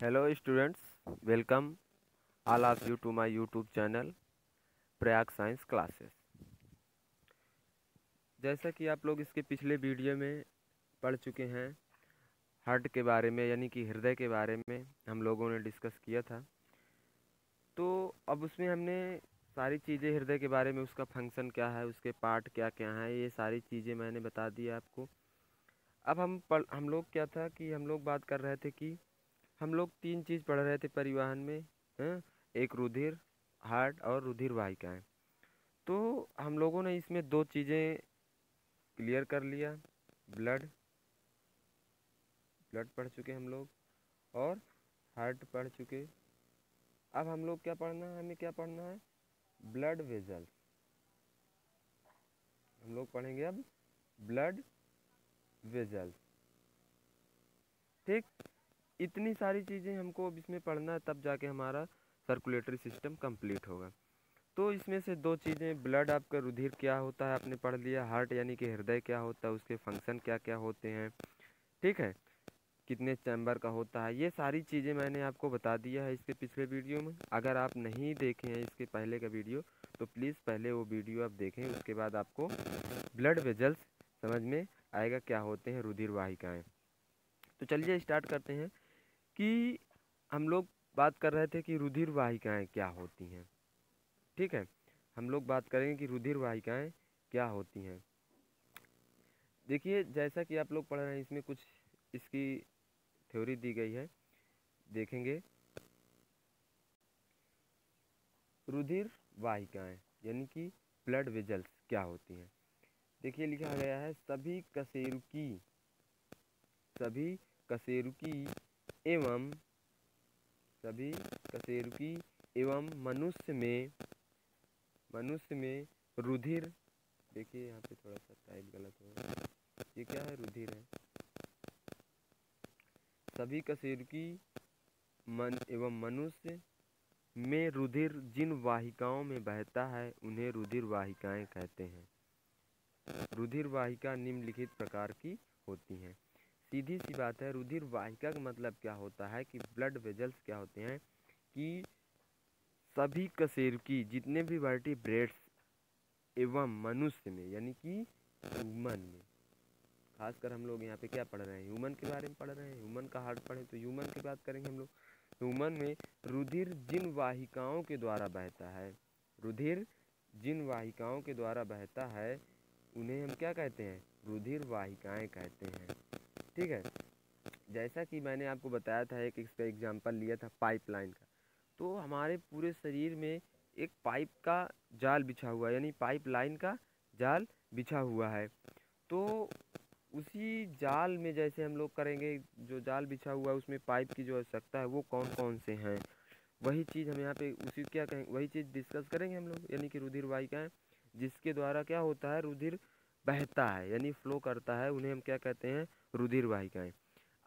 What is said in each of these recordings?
Hello students, welcome all of you to my YouTube channel Prayag science classes. जैसा कि आप लोग इसके पिछले वीडियो में पढ़ चुके हैं, हार्ट के बारे में यानी कि हृदय के बारे में हम लोगों ने डिस्कस किया था। तो अब उसमें हमने सारी चीज़ें हृदय के बारे में, उसका फंक्शन क्या है, उसके पार्ट क्या क्या हैं, ये सारी चीज़ें मैंने बता दी आपको। अब हम लोग क्या था कि हम लोग बात कर रहे थे कि हम लोग तीन चीज़ पढ़ रहे थे परिवहन में, हैं? एक रुधिर, हार्ट और रुधिर वाहिकाएं। तो हम लोगों ने इसमें दो चीज़ें क्लियर कर लिया। ब्लड ब्लड पढ़ चुके हम लोग और हार्ट पढ़ चुके। अब हम लोग क्या पढ़ना है, हमें क्या पढ़ना है? Blood vessels. हम लोग पढ़ेंगे अब ब्लड वेजल्स। ठीक, इतनी सारी चीज़ें हमको अब इसमें पढ़ना है, तब जाके हमारा सर्कुलेटरी सिस्टम कंप्लीट होगा। तो इसमें से दो चीज़ें, ब्लड आपका रुधिर क्या होता है आपने पढ़ लिया, हार्ट यानी कि हृदय क्या होता है, उसके फंक्शन क्या क्या होते हैं, ठीक है, कितने चैम्बर का होता है, ये सारी चीज़ें मैंने आपको बता दिया है इसके पिछले वीडियो में। अगर आप नहीं देखे हैं इसके पहले का वीडियो तो प्लीज़ पहले वो वीडियो आप देखें, उसके बाद आपको ब्लड वेजल्स समझ में आएगा क्या होते हैं रुधिर वाहिकाएँ। तो चलिए स्टार्ट करते हैं कि हम लोग बात कर रहे थे कि रुधिर वाहिकाएँ क्या होती हैं। ठीक है, हम लोग बात करेंगे कि रुधिर वाहिकाएँ क्या होती हैं। देखिए, जैसा कि आप लोग पढ़ रहे हैं, इसमें कुछ इसकी थ्योरी दी गई है, देखेंगे। रुधिर वाहिकाएँ यानी कि ब्लड वेजल्स क्या होती हैं। देखिए लिखा गया है, सभी कशेरुकी एवं मनुष्य में रुधिर, देखिए यहाँ पे थोड़ा सा टाइप गलत हो रहा है, ये क्या है? रुधिर है। सभी कशेरुकी एवं मनुष्य में रुधिर जिन वाहिकाओं में बहता है उन्हें रुधिर वाहिकाएं कहते हैं। रुधिर वाहिका निम्नलिखित प्रकार की होती हैं। सीधी सी बात है, रुधिर वाहिका का मतलब क्या होता है कि ब्लड वेजल्स क्या होते हैं कि सभी कशेरुकी, जितने भी वर्टिब्रेट्स एवं मनुष्य में यानी कि ह्यूमन में, खासकर हम लोग यहाँ पे क्या पढ़ रहे हैं? ह्यूमन के बारे में पढ़ रहे हैं। ह्यूमन का हार्ट पढ़े तो ह्यूमन की बात करेंगे हम लोग। ह्यूमन में रुधिर जिन वाहिकाओं के द्वारा बहता है, रुधिर जिन वाहिकाओं के द्वारा बहता है उन्हें हम क्या कहते हैं? रुधिर वाहिकाएं कहते हैं। ठीक है, जैसा कि मैंने आपको बताया था, एक इसका एग्जांपल लिया था पाइपलाइन का। तो हमारे पूरे शरीर में एक पाइप का जाल बिछा हुआ है, यानी पाइपलाइन का जाल बिछा हुआ है। तो उसी जाल में जैसे हम लोग करेंगे, जो जाल बिछा हुआ है उसमें पाइप की जो आवश्यकता है वो कौन कौन से हैं, वही चीज़ हम यहाँ पे उसी क्या कहेंगे, वही चीज़ डिस्कस करेंगे हम लोग। यानी कि रुधिर वाहिकाएं जिसके द्वारा क्या होता है, रुधिर बहता है यानी फ्लो करता है, उन्हें हम क्या कहते हैं? रुधिर वाहिकाएं।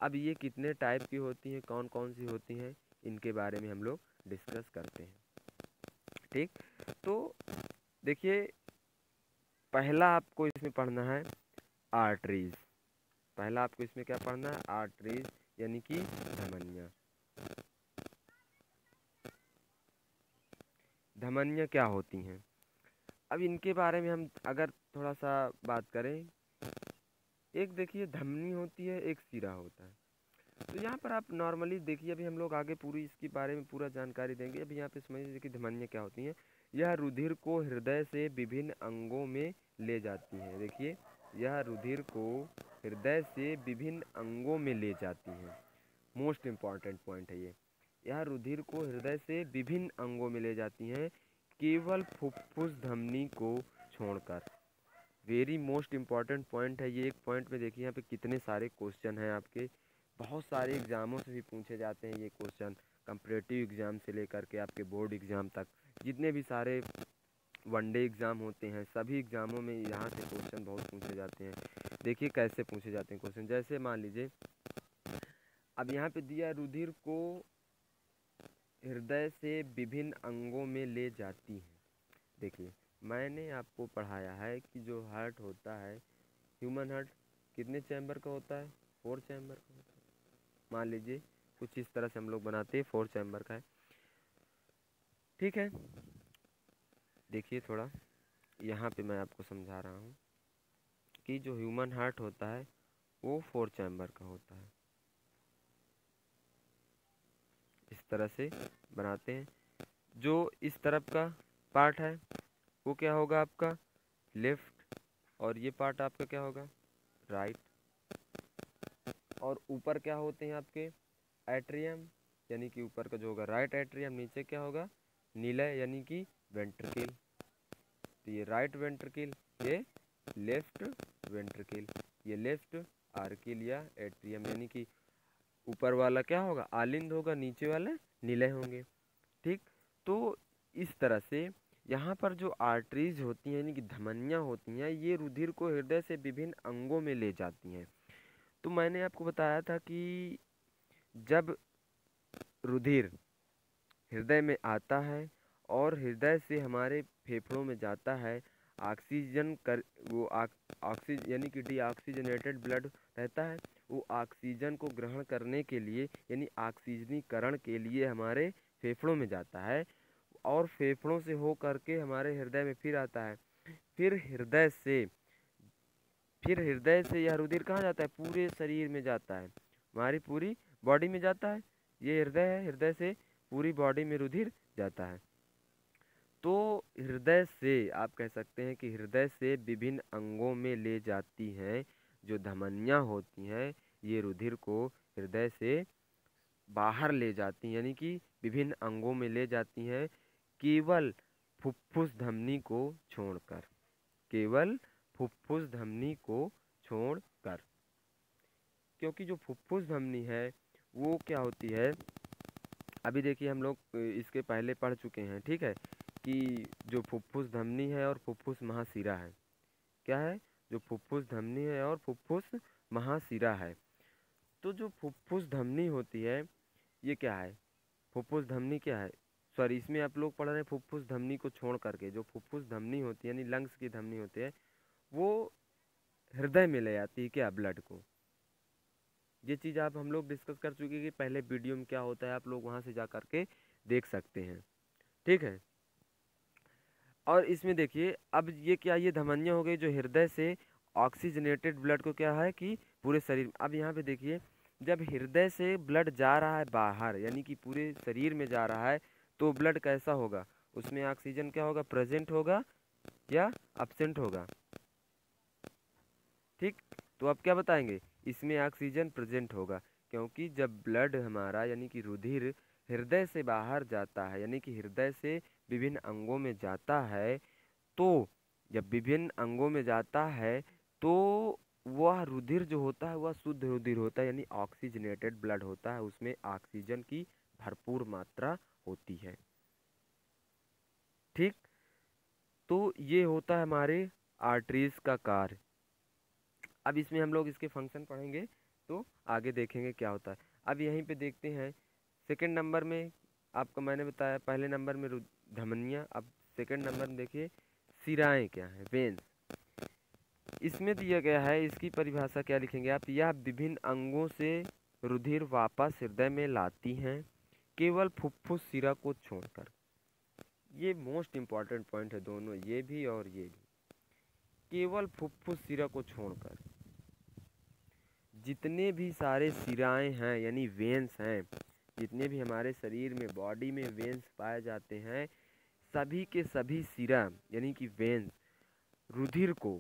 अब ये कितने टाइप की होती हैं, कौन कौन सी होती हैं, इनके बारे में हम लोग डिस्कस करते हैं। ठीक, तो देखिए, पहला आपको इसमें पढ़ना है आर्टरीज। पहला आपको इसमें क्या पढ़ना है? आर्टरीज यानी कि धमनियाँ। धमनियाँ क्या होती हैं? अब इनके बारे में हम अगर थोड़ा सा बात करें, एक देखिए धमनी होती है, एक सिरा होता है। तो यहाँ पर आप नॉर्मली देखिए, अभी हम लोग आगे पूरी इसके बारे में पूरा जानकारी देंगे। अभी यहाँ पे समझ लीजिए कि धमनियाँ क्या होती हैं। यह रुधिर को हृदय से विभिन्न अंगों में ले जाती हैं। देखिए, यह रुधिर को हृदय से विभिन्न अंगों में ले जाती हैं। मोस्ट इम्पॉर्टेंट पॉइंट है ये। यह रुधिर को हृदय से विभिन्न अंगों में ले जाती हैं, केवल फुफ्फुस धमनी को छोड़कर। वेरी मोस्ट इम्पॉर्टेंट पॉइंट है ये। एक पॉइंट में देखिए यहाँ पे कितने सारे क्वेश्चन हैं आपके, बहुत सारे एग्ज़ामों से भी पूछे जाते हैं ये क्वेश्चन। कंपरेटिव एग्ज़ाम से लेकर के आपके बोर्ड एग्ज़ाम तक, जितने भी सारे वनडे एग्ज़ाम होते हैं, सभी एग्ज़ामों में यहाँ से क्वेश्चन बहुत पूछे जाते हैं। देखिए कैसे पूछे जाते हैं क्वेश्चन, जैसे मान लीजिए अब यहाँ पे दिया, रुधिर को हृदय से विभिन्न अंगों में ले जाती है। देखिए, मैंने आपको पढ़ाया है कि जो हार्ट होता है, ह्यूमन हार्ट कितने चैम्बर का होता है? 4 चैम्बर का होता है। मान लीजिए कुछ इस तरह से हम लोग बनाते हैं, 4 चैम्बर का है। ठीक है, देखिए थोड़ा यहाँ पे मैं आपको समझा रहा हूँ कि जो ह्यूमन हार्ट होता है वो 4 चैम्बर का होता है। इस तरह से बनाते हैं। जो इस तरफ का पार्ट है वो क्या होगा आपका लेफ्ट, और ये पार्ट आपका क्या होगा राइट। और ऊपर क्या होते हैं आपके एट्रियम, यानी कि ऊपर का जो होगा राइट एट्रियम, नीचे क्या होगा नीला यानी कि वेंट्रिकल। तो ये राइट वेंट्रिकल, ये लेफ्ट वेंट्रिकल, ये लेफ्ट आर्किल या एट्रियम, यानी कि ऊपर वाला क्या होगा आलिंद होगा, नीचे वाले नीले होंगे। ठीक, तो इस तरह से यहाँ पर जो आर्टरीज होती हैं यानी कि धमनियाँ होती हैं, ये रुधिर को हृदय से विभिन्न अंगों में ले जाती हैं। तो मैंने आपको बताया था कि जब रुधिर हृदय में आता है और हृदय से हमारे फेफड़ों में जाता है, ऑक्सीजन कर वो ऑक्सीजन यानी कि डीऑक्सीजनेटेड ब्लड रहता है, वो ऑक्सीजन को ग्रहण करने के लिए यानी ऑक्सीजनीकरण के लिए हमारे फेफड़ों में जाता है, और फेफड़ों से हो करके हमारे हृदय में फिर आता है। फिर हृदय से यह रुधिर कहाँ जाता है पूरे शरीर में जाता है, हमारी पूरी बॉडी में जाता है। ये हृदय है, हृदय से पूरी बॉडी में रुधिर जाता है। तो हृदय से आप कह सकते हैं कि हृदय से विभिन्न अंगों में ले जाती हैं जो धमनियाँ होती हैं, ये रुधिर को हृदय से बाहर ले जाती हैं, यानी कि विभिन्न अंगों में ले जाती हैं, केवल फुफ्फुस धमनी को छोड़कर, केवल फुफ्फुस धमनी को छोड़कर। क्योंकि जो फुफ्फुस धमनी है वो क्या होती है, अभी देखिए हम लोग इसके पहले पढ़ चुके हैं, ठीक है, कि जो फुफ्फुस धमनी है और फुफ्फुस महाशिरा है, क्या है जो फुफ्फुस धमनी है और फुफ्फुस महाशिरा है। तो जो फुफ्फुस धमनी होती है ये क्या है, फुफ्फुस धमनी क्या है, सॉरी इसमें आप लोग पढ़ रहे हैं फुफ्फुस धमनी को छोड़ करके, जो फुफ्फुस धमनी होती है यानी लंग्स की धमनी होती है वो हृदय में ले आती है क्या ब्लड को। ये चीज़ आप हम लोग डिस्कस कर चुके हैं कि पहले वीडियो में क्या होता है, आप लोग वहाँ से जा करके देख सकते हैं, ठीक है। और इसमें देखिए अब ये क्या, ये धमनियाँ हो गई जो हृदय से ऑक्सीजनेटेड ब्लड को क्या है कि पूरे शरीर। अब यहाँ पे देखिए जब हृदय से ब्लड जा रहा है बाहर यानी कि पूरे शरीर में जा रहा है तो ब्लड कैसा होगा, उसमें ऑक्सीजन क्या होगा प्रेजेंट होगा या अब्सेंट होगा। ठीक, तो अब क्या बताएंगे, इसमें ऑक्सीजन प्रेजेंट होगा, क्योंकि जब ब्लड हमारा यानी कि रुधिर हृदय से बाहर जाता है यानी कि हृदय से विभिन्न अंगों में जाता है, तो जब विभिन्न अंगों में जाता है तो वह रुधिर जो होता है वह शुद्ध रुधिर होता है यानी ऑक्सीजनेटेड ब्लड होता है, उसमें ऑक्सीजन की भरपूर मात्रा होती है। ठीक, तो ये होता है हमारे आर्टरीज का कार्य। अब इसमें हम लोग इसके फंक्शन पढ़ेंगे तो आगे देखेंगे क्या होता है। अब यहीं पे देखते हैं सेकंड नंबर में, आपको मैंने बताया पहले नंबर में धमनियाँ, अब सेकंड नंबर में देखिए सिराएं क्या है वेन्स। इसमें दिया गया है, इसकी परिभाषा क्या लिखेंगे आप, यह विभिन्न अंगों से रुधिर वापस हृदय में लाती हैं केवल फुफ्फुस सिरा को छोड़कर। ये मोस्ट इम्पॉर्टेंट पॉइंट है दोनों, ये भी और ये भी, केवल फुफ्फुस सिरा को छोड़कर जितने भी सारे सिराएं हैं यानी वेन्स हैं, जितने भी हमारे शरीर में बॉडी में वेन्स पाए जाते हैं, सभी के सभी सिरा यानी कि वेन्स रुधिर को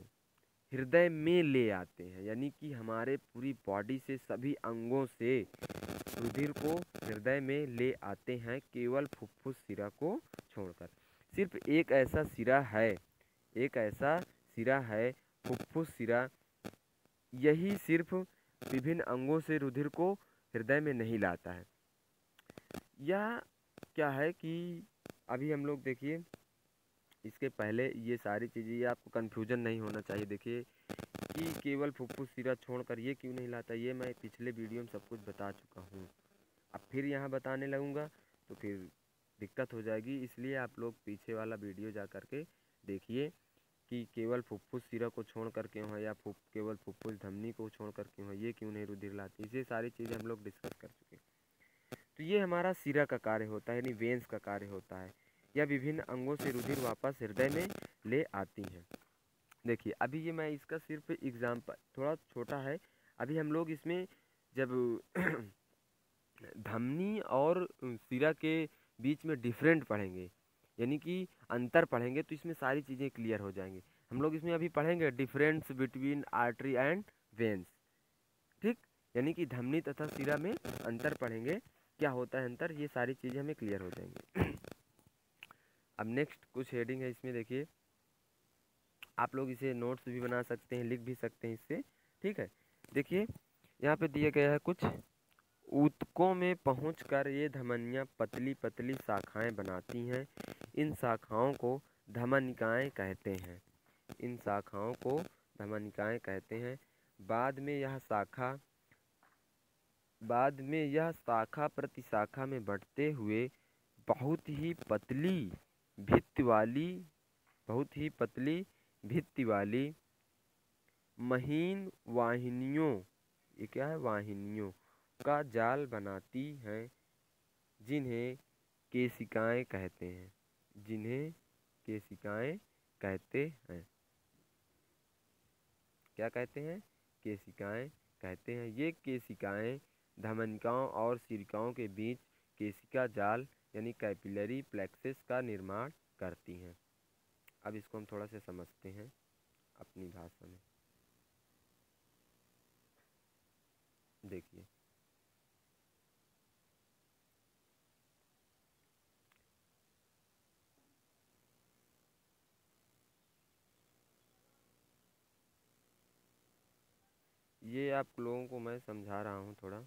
हृदय में ले आते हैं, यानी कि हमारे पूरी बॉडी से सभी अंगों से रुधिर को हृदय में ले आते हैं केवल फुफ्फुस सिरा को छोड़कर। सिर्फ एक ऐसा सिरा है, एक ऐसा सिरा है फुफ्फुस सिरा, यही सिर्फ विभिन्न अंगों से रुधिर को हृदय में नहीं लाता है। यह क्या है कि अभी हम लोग देखिए इसके पहले ये सारी चीज़ें, ये आपको कन्फ्यूजन नहीं होना चाहिए। देखिए कि केवल फुफ्फुस सिरा छोड़कर ये क्यों नहीं लाता, ये मैं पिछले वीडियो में सब कुछ बता चुका हूँ। अब फिर यहाँ बताने लगूँगा तो फिर दिक्कत हो जाएगी, इसलिए आप लोग पीछे वाला वीडियो जा कर के देखिए कि केवल फुफ्फुस सिरा को छोड़ कर क्यों है, या केवल फुफ्फुस धमनी को छोड़ कर क्यों है, ये क्यों नहीं रुधिर लाती, ये सारी चीज़ें हम लोग डिस्कस कर चुके हैं। तो ये हमारा सिरा का कार्य होता है, यानी वेन्स का कार्य होता है। यह विभिन्न अंगों से रुधिर वापस हृदय में ले आती हैं। देखिए अभी ये मैं इसका सिर्फ एग्जाम्पल, थोड़ा छोटा है। अभी हम लोग इसमें जब धमनी और सिरा के बीच में डिफरेंट पढ़ेंगे, यानी कि अंतर पढ़ेंगे, तो इसमें सारी चीज़ें क्लियर हो जाएंगी। हम लोग इसमें अभी पढ़ेंगे difference between artery and veins, ठीक, यानी कि धमनी तथा सिरा में अंतर पढ़ेंगे, क्या होता है अंतर, ये सारी चीज़ें हमें क्लियर हो जाएंगी। अब नेक्स्ट कुछ हेडिंग है इसमें, देखिए आप लोग इसे नोट्स भी बना सकते हैं, लिख भी सकते हैं इससे, ठीक है। देखिए यहाँ पे दिया गया है कुछ, ऊतकों में पहुंचकर ये धमनियाँ पतली पतली शाखाएं बनाती हैं। इन शाखाओं को धमनिकाएं कहते हैं। इन शाखाओं को धमनिकाएं कहते हैं। बाद में यह शाखा प्रतिशाखा में बढ़ते हुए बहुत ही पतली भित्ति वाली महीन वाहिनियों, ये क्या है, वाहिनियों का जाल बनाती हैं, जिन्हें केशिकाएं कहते हैं। जिन्हें केशिकाएं कहते हैं। क्या कहते हैं, केशिकाएं कहते हैं। ये केशिकाएं धमनिकाओं और सिरिकाओं के बीच केशिका जाल यानी कैपिलरी प्लेक्सस का निर्माण करती हैं। अब इसको हम थोड़ा सा समझते हैं अपनी भाषा में। देखिए ये आप लोगों को मैं समझा रहा हूँ थोड़ा,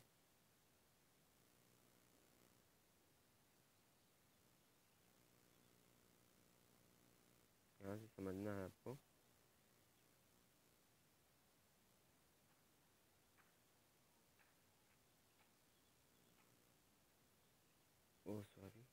यहाँ से समझना है आपको। ओह सॉरी,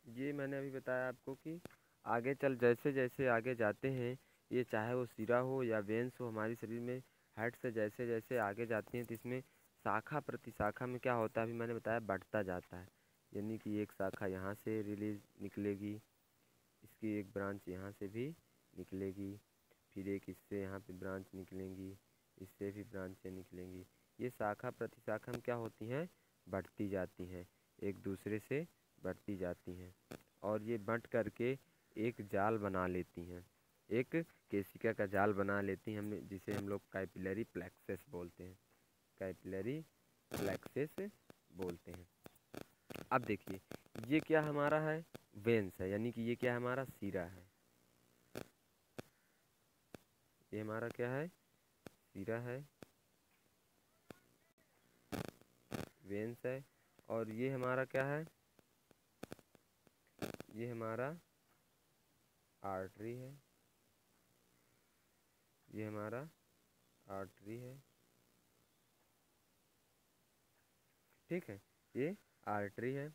ये मैंने अभी बताया आपको कि आगे चल जैसे जैसे आगे जाते हैं, ये चाहे वो सिरा हो या वेन्स हो, हमारे शरीर में हेड से जैसे जैसे आगे जाती हैं, तो इसमें शाखा प्रति शाखा में क्या होता है, अभी मैंने बताया बढ़ता जाता है। यानी कि एक शाखा यहाँ से रिलीज निकलेगी, इसकी एक ब्रांच यहाँ से भी निकलेगी, फिर एक इससे यहाँ पे ब्रांच निकलेंगी, इससे भी ब्रांचें निकलेंगी। ये शाखा प्रति शाखा में क्या होती हैं, बढ़ती जाती हैं, एक दूसरे से बढ़ती जाती हैं, और ये बंट करके एक जाल बना लेती हैं, एक केशिका का जाल बना लेती हैं, हमने जिसे हम लोग कैपिलरी प्लेक्सस बोलते हैं। कैपिलरी प्लेक्सस बोलते हैं। अब देखिए ये क्या हमारा है, वेन्स है, यानी कि ये क्या हमारा सिरा है। ये हमारा क्या है, सिरा है, वेन्स है। और ये हमारा क्या है, ये हमारा आर्टरी है, ये हमारा आर्टरी है, ठीक है, ये आर्टरी है।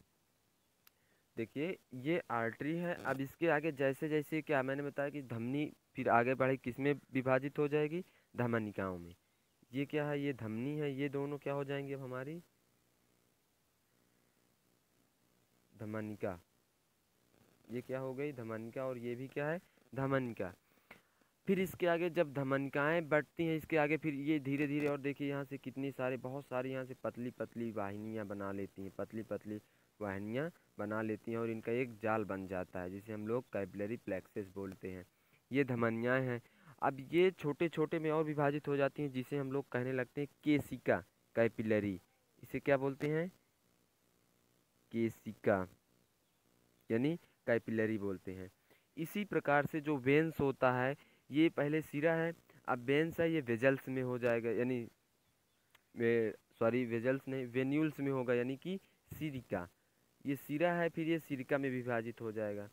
देखिए ये आर्टरी है। अब इसके आगे जैसे जैसे क्या मैंने बताया कि धमनी फिर आगे बढ़े किस में विभाजित हो जाएगी, धमनिकाओं में। ये क्या है, ये धमनी है, ये दोनों क्या हो जाएंगे अब हमारी धमनिका। ये क्या हो गई, धमनिका, और ये भी क्या है, धमनिका। फिर इसके आगे जब धमनिकाएं बढ़ती हैं, इसके आगे फिर ये धीरे धीरे, और देखिए यहाँ से कितनी सारे बहुत सारी यहाँ से पतली पतली वाहिनियाँ बना लेती हैं, पतली पतली वाहिनियाँ बना लेती हैं, और इनका एक जाल बन जाता है जिसे हम लोग कैपिलरी प्लेक्सस बोलते हैं। ये धमनियाँ हैं। अब ये छोटे छोटे में और विभाजित हो जाती हैं, जिसे हम लोग कहने लगते हैं केशिका, कैपिलरी। इसे क्या बोलते हैं? केशिका यानी कैपिलरी बोलते हैं। इसी प्रकार से जो वेन्स होता है, ये पहले सिरा है, अब वेन्स है, ये वेजल्स में हो जाएगा, यानी सॉरी वेजल्स नहीं, वेन्यूल्स में होगा, यानी कि सिरिका। ये सिरा है, फिर ये सिरिका में विभाजित हो जाएगा।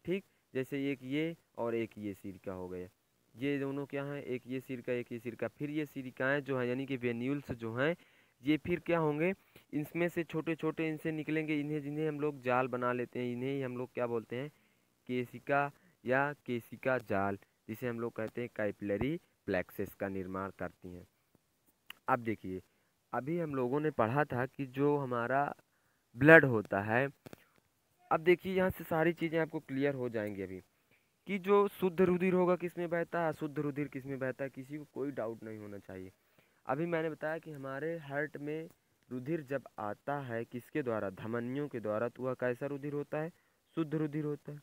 ठीक, जैसे एक ये और एक ये सिरिका हो गया। ये दोनों क्या हैं? एक ये सिरका, एक ये सिरका। फिर ये सिरिकाएँ जो हैं, यानी कि वेन्यूल्स जो हैं, ये फिर क्या होंगे? इसमें से छोटे छोटे इनसे निकलेंगे, इन्हें जिन्हें हम लोग जाल बना लेते हैं, इन्हें ही हम लोग क्या बोलते हैं? केशिका या केशिका जाल, जिसे हम लोग कहते हैं कैपिलरी प्लेक्सेस का निर्माण करती हैं। अब देखिए, अभी हम लोगों ने पढ़ा था कि जो हमारा ब्लड होता है, अब देखिए यहाँ से सारी चीज़ें आपको क्लियर हो जाएंगी अभी, कि जो शुद्ध रुधिर होगा किस में बहता है, अशुद्ध रुधिर किस में बहता है, किसी को कोई डाउट नहीं होना चाहिए। अभी मैंने बताया कि हमारे हार्ट में रुधिर जब आता है किसके द्वारा? धमनियों के द्वारा, तो वह कैसा रुधिर होता है? शुद्ध रुधिर होता है।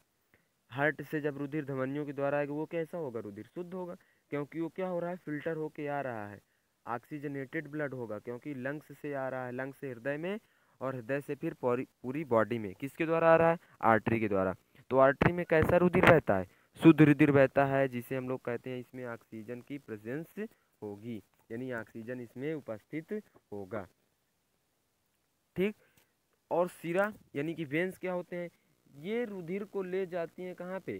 हार्ट से जब रुधिर धमनियों के द्वारा आएगा, वो कैसा होगा? रुधिर शुद्ध होगा, क्योंकि वो क्या हो रहा है? फिल्टर होके आ रहा है, ऑक्सीजनेटेड ब्लड होगा, क्योंकि लंग्स से आ रहा है, लंग्स से हृदय में, और हृदय से फिर पूरी बॉडी में। किसके द्वारा आ रहा है? आर्टरी के द्वारा। तो आर्टरी में कैसा रुधिर बहता है? शुद्ध रुधिर बहता है, जिसे हम लोग कहते हैं इसमें ऑक्सीजन की प्रेजेंस होगी, यानी ऑक्सीजन इसमें उपस्थित होगा। ठीक, और सिरा यानी कि वेन्स क्या होते हैं? ये रुधिर को ले जाती हैं कहाँ पे?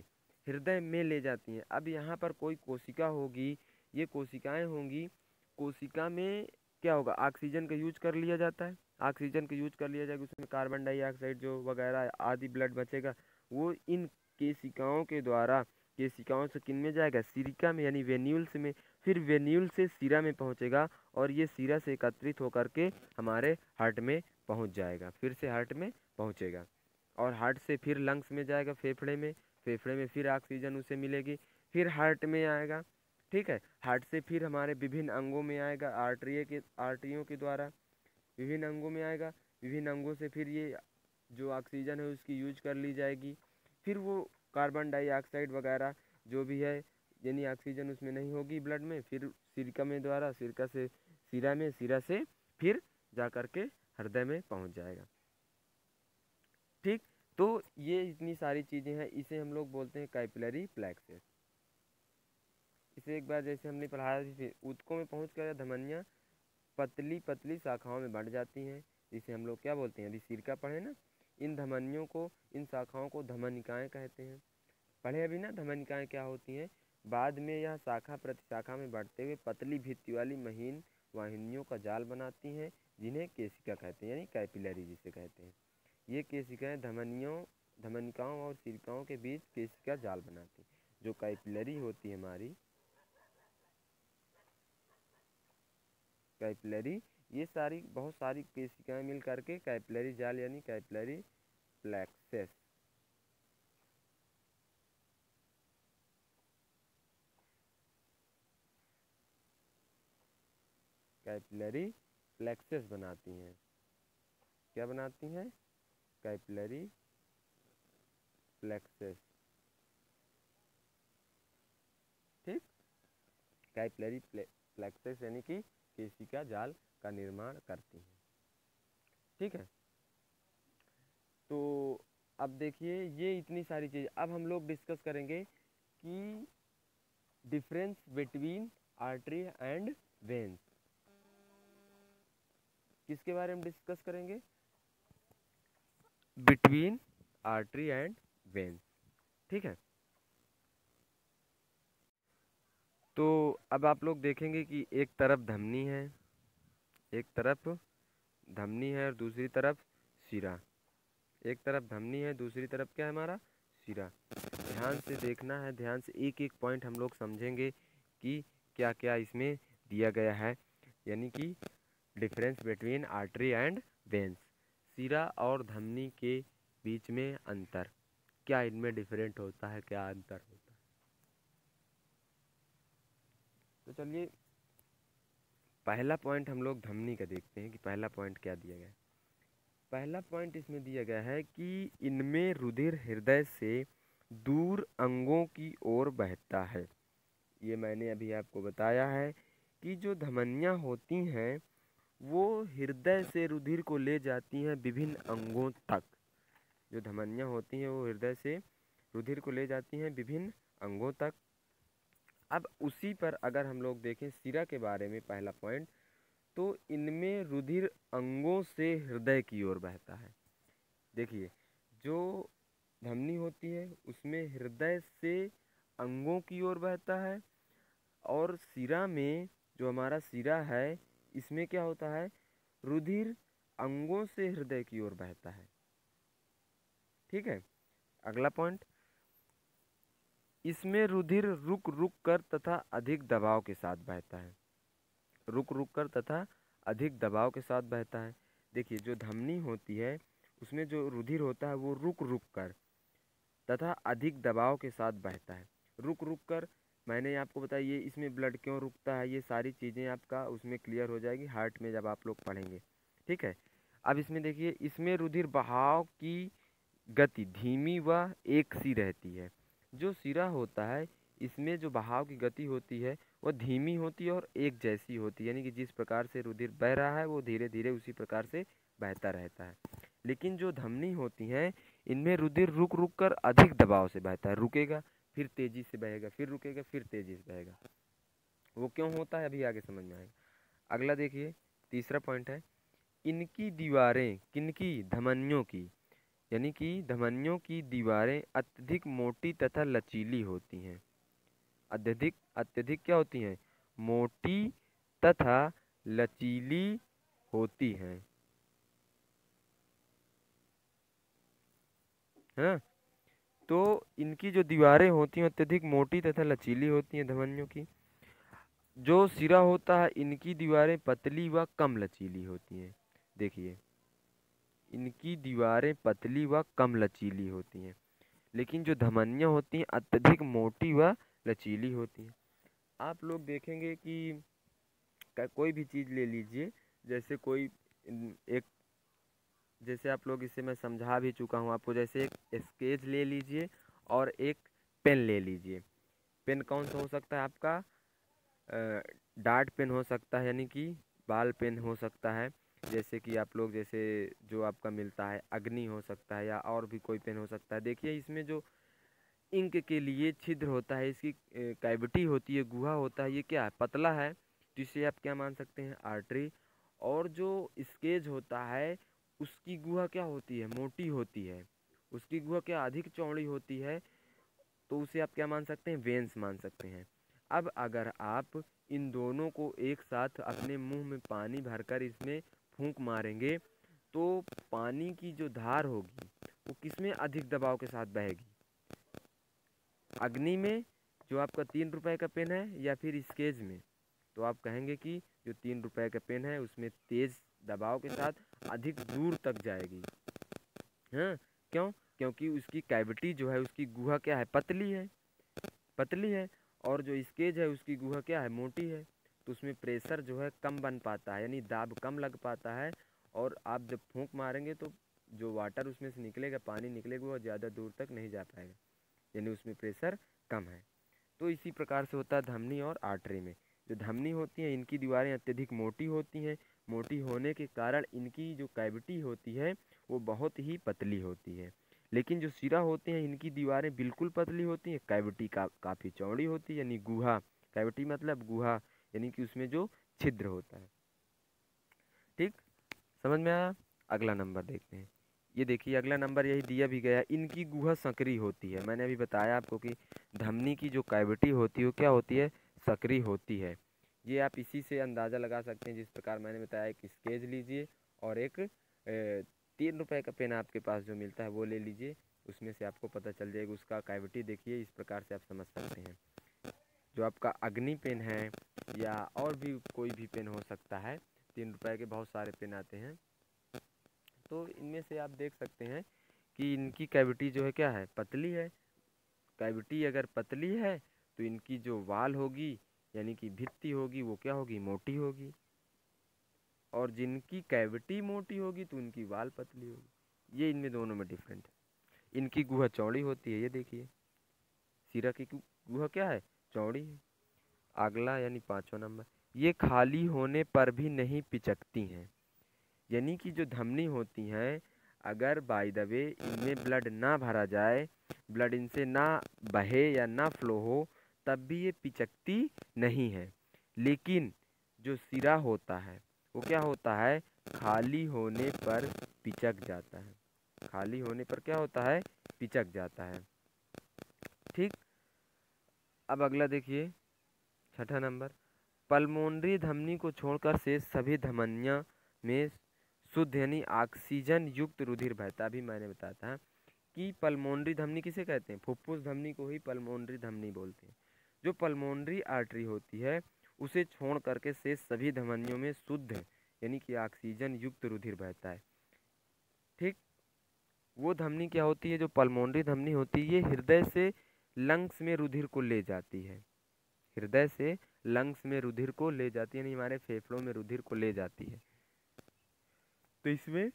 हृदय में ले जाती हैं। अब यहाँ पर कोई कोशिका होगी, ये कोशिकाएं होंगी, कोशिका में क्या होगा? ऑक्सीजन का यूज कर लिया जाता है, ऑक्सीजन का यूज कर लिया जाएगा, उसमें कार्बन डाइऑक्साइड जो वगैरह आदि ब्लड बचेगा, वो इन केशिकाओं के द्वारा, केशिकाओं से किन में जाएगा? सिरिका में, यानी वेन्यूल्स में। फिर वेन्यूल से सिरा में पहुँचेगा, और ये सिरा से एकत्रित होकर के हमारे हार्ट में पहुंच जाएगा, फिर से हार्ट में पहुंचेगा, और हार्ट से फिर लंग्स में जाएगा, फेफड़े में, फेफड़े में फिर ऑक्सीजन उसे मिलेगी, फिर हार्ट में आएगा। ठीक है, हार्ट से फिर हमारे विभिन्न अंगों में आएगा, आर्टरियों के द्वारा विभिन्न अंगों में आएगा, विभिन्न अंगों से फिर ये जो ऑक्सीजन है उसकी यूज कर ली जाएगी, फिर वो कार्बन डाइऑक्साइड वगैरह जो भी है, यानी ऑक्सीजन उसमें नहीं होगी ब्लड में, फिर सिरका में द्वारा, सिरका से सिरा में, सिरा से फिर जा कर के हृदय में पहुंच जाएगा। ठीक, तो ये इतनी सारी चीज़ें हैं, इसे हम लोग बोलते हैं कैपिलरी प्लेक्सेस। इसे एक बार जैसे हमने पढ़ाया थी, ऊतकों में पहुँच कर धमनियाँ पतली पतली शाखाओं में बढ़ जाती हैं, जिसे हम लोग क्या बोलते हैं? अभी सिरका पढ़े ना, इन धमनियों को, इन शाखाओं को धमनिकाएँ कहते हैं। पढ़े अभी ना धमनिकाएँ क्या होती हैं? बाद में यह शाखा प्रतिशाखा में बढ़ते हुए पतली भित्ति वाली महीन वाहिनियों का जाल बनाती हैं, जिन्हें केशिका कहते हैं, यानी कैपिलरी जिसे कहते हैं। ये केशिकाएं धमनिकाओं और सिरकाओं के बीच केशिका जाल बनाती हैं। जो कैपिलरी होती है हमारी कैपिलरी, ये सारी बहुत सारी केशिकाएं मिल करके कैपिलरी जाल यानी कैपिलरी प्लेक्सेस, कैपिलरी प्लेक्सेस बनाती हैं। क्या बनाती हैं? Capillary plexuses. ठीक, कैपिलरी प्लेक्सेस यानी कि केशिका जाल का निर्माण करती हैं। ठीक है, तो अब देखिए ये इतनी सारी चीज़, अब हम लोग डिस्कस करेंगे कि difference between artery and veins. किसके बारे में डिस्कस करेंगे? Between artery and veins. ठीक है, तो अब आप लोग देखेंगे कि एक तरफ धमनी है, एक तरफ धमनी है और दूसरी तरफ सिरा। एक तरफ धमनी है, दूसरी तरफ क्या है हमारा? सिरा। ध्यान से देखना है, ध्यान से एक एक पॉइंट हम लोग समझेंगे कि क्या क्या इसमें दिया गया है, यानी कि difference between artery and veins. सिरा और धमनी के बीच में अंतर, क्या इनमें डिफरेंट होता है, क्या अंतर होता है? तो चलिए पहला पॉइंट हम लोग धमनी का देखते हैं कि पहला पॉइंट क्या दिया गया है। पहला पॉइंट इसमें दिया गया है कि इनमें रुधिर हृदय से दूर अंगों की ओर बहता है। ये मैंने अभी आपको बताया है कि जो धमनियाँ होती हैं वो हृदय से रुधिर को ले जाती हैं विभिन्न अंगों तक। जो धमनियाँ होती हैं वो हृदय से रुधिर को ले जाती हैं विभिन्न अंगों तक। अब उसी पर अगर हम लोग देखें सिरा के बारे में पहला पॉइंट, तो इनमें रुधिर अंगों से हृदय की ओर बहता है। देखिए, जो धमनी होती है उसमें हृदय से अंगों की ओर बहता है, और सिरा में जो हमारा सिरा है इसमें क्या होता है, रुधिर अंगों से हृदय की ओर बहता है। ठीक है, अगला पॉइंट, इसमें रुधिर रुक रुक कर तथा अधिक दबाव के साथ बहता है। रुक रुक कर तथा अधिक दबाव के साथ बहता है। देखिए, जो धमनी होती है उसमें जो रुधिर होता है वो रुक रुक कर तथा अधिक दबाव के साथ बहता है। रुक रुक कर, मैंने आपको बताया ये इसमें ब्लड क्यों रुकता है, ये सारी चीज़ें आपका उसमें क्लियर हो जाएगी हार्ट में जब आप लोग पढ़ेंगे। ठीक है, अब इसमें देखिए, इसमें रुधिर बहाव की गति धीमी व एक सी रहती है। जो सिरा होता है इसमें जो बहाव की गति होती है वह धीमी होती है और एक जैसी होती है, यानी कि जिस प्रकार से रुधिर बह रहा है वो धीरे धीरे उसी प्रकार से बहता रहता है। लेकिन जो धमनी होती हैं इनमें रुधिर रुक रुक कर अधिक दबाव से बहता है। रुकेगा फिर तेजी से बहेगा, फिर रुकेगा फिर तेजी से बहेगा। वो क्यों होता है अभी आगे समझ में आएगा। अगला देखिए, तीसरा पॉइंट है, इनकी दीवारें, किनकी, धमनियों की, यानी कि धमनियों की दीवारें अत्यधिक मोटी तथा लचीली होती हैं। अत्यधिक अत्यधिक क्या होती हैं, मोटी तथा लचीली होती हैं, है ना। तो इनकी जो दीवारें होती हैं अत्यधिक मोटी तथा लचीली होती हैं धमनियों की। जो सिरा होता है इनकी दीवारें पतली व कम लचीली होती हैं। देखिए, इनकी दीवारें पतली व कम लचीली होती हैं, लेकिन जो धमनियाँ होती हैं अत्यधिक मोटी व लचीली होती हैं। आप लोग देखेंगे कि कोई भी चीज़ ले लीजिए, जैसे कोई एक, जैसे आप लोग इसे मैं समझा भी चुका हूँ आपको, जैसे एक स्केच ले लीजिए और एक पेन ले लीजिए। पेन कौन सा हो सकता है आपका, डार्ट पेन हो सकता है, यानी कि बाल पेन हो सकता है, जैसे कि आप लोग जैसे जो आपका मिलता है अग्नि हो सकता है, या और भी कोई पेन हो सकता है। देखिए, इसमें जो इंक के लिए छिद्र होता है, इसकी कैविटी होती है, गुहा होता है, ये क्या है, पतला है, तो इसे आप क्या मान सकते हैं, आर्टरी। और जो स्केच होता है उसकी गुहा क्या होती है, मोटी होती है, उसकी गुहा क्या अधिक चौड़ी होती है, तो उसे आप क्या मान सकते हैं, वेन्स मान सकते हैं। अब अगर आप इन दोनों को एक साथ अपने मुंह में पानी भरकर इसमें फूंक मारेंगे तो पानी की जो धार होगी वो किसमें अधिक दबाव के साथ बहेगी, अग्नि में, जो आपका 3 रुपए का पेन है, या फिर स्केच में। तो आप कहेंगे कि जो 3 रुपए का पेन है उसमें तेज दबाव के साथ अधिक दूर तक जाएगी। हाँ, क्यों, क्योंकि उसकी कैविटी जो है, उसकी गुहा क्या है, पतली है, पतली है। और जो स्केच है उसकी गुहा क्या है, मोटी है, तो उसमें प्रेशर जो है कम बन पाता है, यानी दाब कम लग पाता है। और आप जब फूंक मारेंगे तो जो वाटर उसमें से निकलेगा, पानी निकलेगा, वो ज़्यादा दूर तक नहीं जा पाएगा, यानी उसमें प्रेशर कम है। तो इसी प्रकार से होता है धमनी और आर्टरी में। जो धमनी होती है इनकी दीवारें अत्यधिक मोटी होती हैं, मोटी होने के कारण इनकी जो कैविटी होती है वो बहुत ही पतली होती है। लेकिन जो सिरा होते हैं इनकी दीवारें बिल्कुल पतली होती हैं, कैविटी काफ़ी चौड़ी होती है, यानी गुहा, कैविटी मतलब गुहा, यानी कि उसमें जो छिद्र होता है। ठीक, समझ में आया। अगला नंबर देखते हैं। ये देखिए, अगला नंबर यही दिया भी गया, इनकी गुहा संकरी होती है। मैंने अभी बताया आपको कि धमनी की जो कैविटी होती है वो क्या होती है, संकरी होती है। ये आप इसी से अंदाज़ा लगा सकते हैं, जिस प्रकार मैंने बताया, एक स्केच लीजिए और एक 3 रुपए का पेन आपके पास जो मिलता है वो ले लीजिए, उसमें से आपको पता चल जाएगा उसका कैविटी। देखिए, इस प्रकार से आप समझ सकते हैं। जो आपका अग्नि पेन है या और भी कोई भी पेन हो सकता है, 3 रुपए के बहुत सारे पेन आते हैं, तो इनमें से आप देख सकते हैं कि इनकी कैविटी जो है क्या है, पतली है। कैविटी अगर पतली है तो इनकी जो वाल होगी, यानी कि भित्ति होगी, वो क्या होगी, मोटी होगी। और जिनकी कैविटी मोटी होगी तो उनकी वाल पतली होगी। ये इनमें दोनों में डिफरेंट है। इनकी गुहा चौड़ी होती है, ये देखिए, सिरा की गुहा क्या है, चौड़ी है। अगला यानी 5वां नंबर, ये खाली होने पर भी नहीं पिचकती हैं। यानी कि जो धमनी होती हैं, अगर बाय द वे इनमें ब्लड ना भरा जाए, ब्लड इनसे ना बहे या ना फ्लो हो, तब भी ये पिचकती नहीं है। लेकिन जो सिरा होता है वो क्या होता है, खाली होने पर पिचक जाता है। खाली होने पर क्या होता है, पिचक जाता है। ठीक, अब अगला देखिए 6ठा नंबर, पल्मोनरी धमनी को छोड़कर शेष सभी धमनियां में शुद्ध यानी ऑक्सीजन युक्त रुधिर बहता। अभी मैंने बताया था कि पल्मोनरी धमनी किसे कहते हैं, फुफ्फुस धमनी को ही पल्मोनरी धमनी बोलते हैं। जो पल्मोनरी आर्टरी होती है उसे छोड़ करके शेष सभी धमनियों में शुद्ध यानी कि ऑक्सीजन युक्त रुधिर बहता है। ठीक, वो धमनी क्या होती है, जो पल्मोनरी धमनी होती है, ये हृदय से लंग्स में रुधिर को ले जाती है। हृदय से लंग्स में रुधिर को ले जाती है, यानी हमारे फेफड़ों में रुधिर को ले जाती है। तो इसमें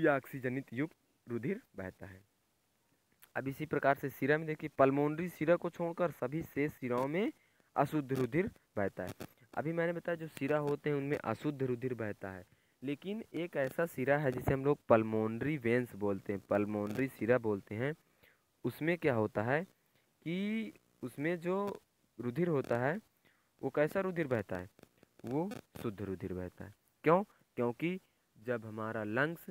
ऑक्सीजनित युक्त रुधिर बहता है। अब इसी प्रकार से सिरा में देखिए, पल्मोनरी सिरा को छोड़कर सभी शेष सिराओं में अशुद्ध रुधिर बहता है। अभी मैंने बताया जो सिरा होते हैं उनमें अशुद्ध रुधिर बहता है, लेकिन एक ऐसा सिरा है जिसे हम लोग पल्मोनरी वेंस बोलते हैं, पल्मोनरी सिरा बोलते हैं। उसमें क्या होता है कि उसमें जो रुधिर होता है वो कैसा रुधिर बहता है, वो शुद्ध रुधिर बहता है। क्यों, क्योंकि जब हमारा लंग्स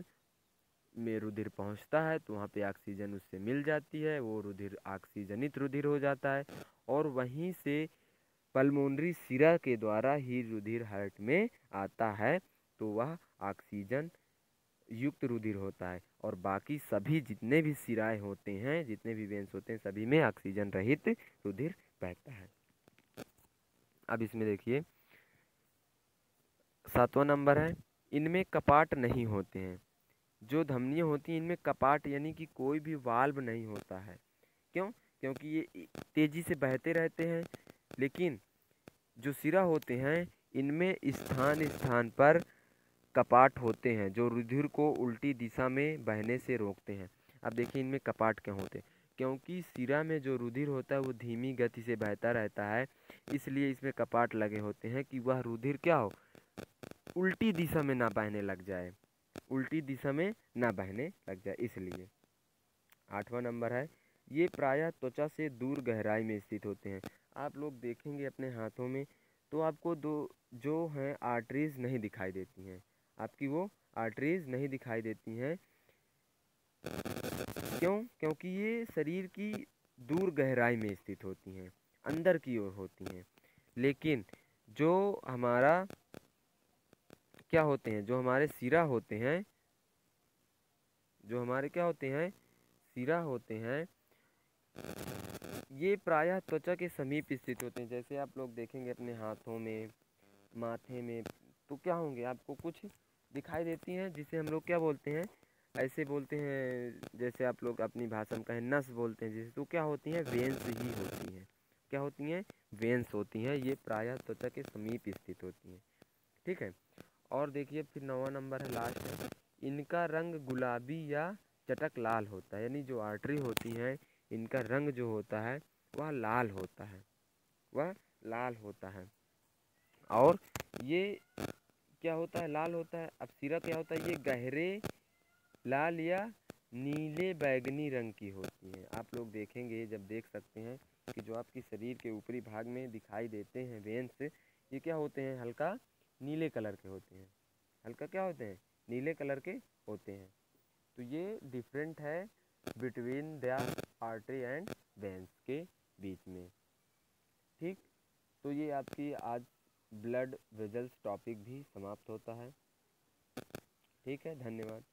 में रुधिर पहुंचता है तो वहाँ पे ऑक्सीजन उससे मिल जाती है, वो रुधिर ऑक्सीजनित रुधिर हो जाता है, और वहीं से पल्मोनरी सिरा के द्वारा ही रुधिर हार्ट में आता है, तो वह ऑक्सीजन युक्त रुधिर होता है। और बाकी सभी जितने भी सिराएं होते हैं, जितने भी वेंस होते हैं, सभी में ऑक्सीजन रहित रुधिर बहता है। अब इसमें देखिए 7वां नंबर है, इनमें कपाट नहीं होते हैं। जो धमनियाँ होती हैं इनमें कपाट यानी कि कोई भी वाल्व नहीं होता है। क्यों, क्योंकि ये तेजी से बहते रहते हैं। लेकिन जो सिरा होते हैं इनमें स्थान स्थान पर कपाट होते हैं जो रुधिर को उल्टी दिशा में बहने से रोकते हैं। अब देखिए इनमें कपाट क्यों होते हैं, क्योंकि सिरा में जो रुधिर होता है वो धीमी गति से बहता रहता है, इसलिए इसमें कपाट लगे होते हैं कि वह रुधिर क्या हो, उल्टी दिशा में ना बहने लग जाए, उल्टी दिशा में ना बहने लग जाए इसलिए। 8वां नंबर है, ये प्रायः त्वचा से दूर गहराई में स्थित होते हैं। आप लोग देखेंगे अपने हाथों में तो आपको दो जो हैं आर्टरीज नहीं दिखाई देती हैं, आपकी वो आर्टरीज नहीं दिखाई देती हैं। क्यों, क्योंकि ये शरीर की दूर गहराई में स्थित होती हैं, अंदर की ओर होती हैं। लेकिन जो हमारा क्या होते हैं, जो हमारे सिरा होते हैं, जो हमारे क्या होते हैं, सिरा होते हैं, ये प्रायः त्वचा के समीप स्थित होते हैं। जैसे आप लोग देखेंगे अपने हाथों में, माथे में, तो क्या होंगे, आपको कुछ दिखाई देती हैं जिसे हम लोग क्या बोलते हैं, ऐसे बोलते हैं जैसे आप लोग अपनी भाषा में कहें नस बोलते हैं, जैसे तो क्या होती हैं, वेंस ही होती हैं। क्या होती हैं, वेंस होती हैं। ये प्रायः त्वचा के समीप स्थित होती हैं। ठीक है, और देखिए फिर 9वां नंबर है, लास्ट है, इनका रंग गुलाबी या चटक लाल होता है। यानी जो आर्टरी होती हैं इनका रंग जो होता है वह लाल होता है, वह लाल होता है। और ये क्या होता है, लाल होता है। अब सिरा क्या होता है, ये गहरे लाल या नीले बैगनी रंग की होती हैं। आप लोग देखेंगे, जब देख सकते हैं कि जो आपकी शरीर के ऊपरी भाग में दिखाई देते हैं वेंस, ये क्या होते हैं, हल्का नीले कलर के होते हैं, हल्का क्या होते हैं, नीले कलर के होते हैं। तो ये डिफरेंट है between the artery and veins के बीच में। ठीक, तो ये आपकी आज ब्लड वेजल्स टॉपिक भी समाप्त होता है। ठीक है, धन्यवाद।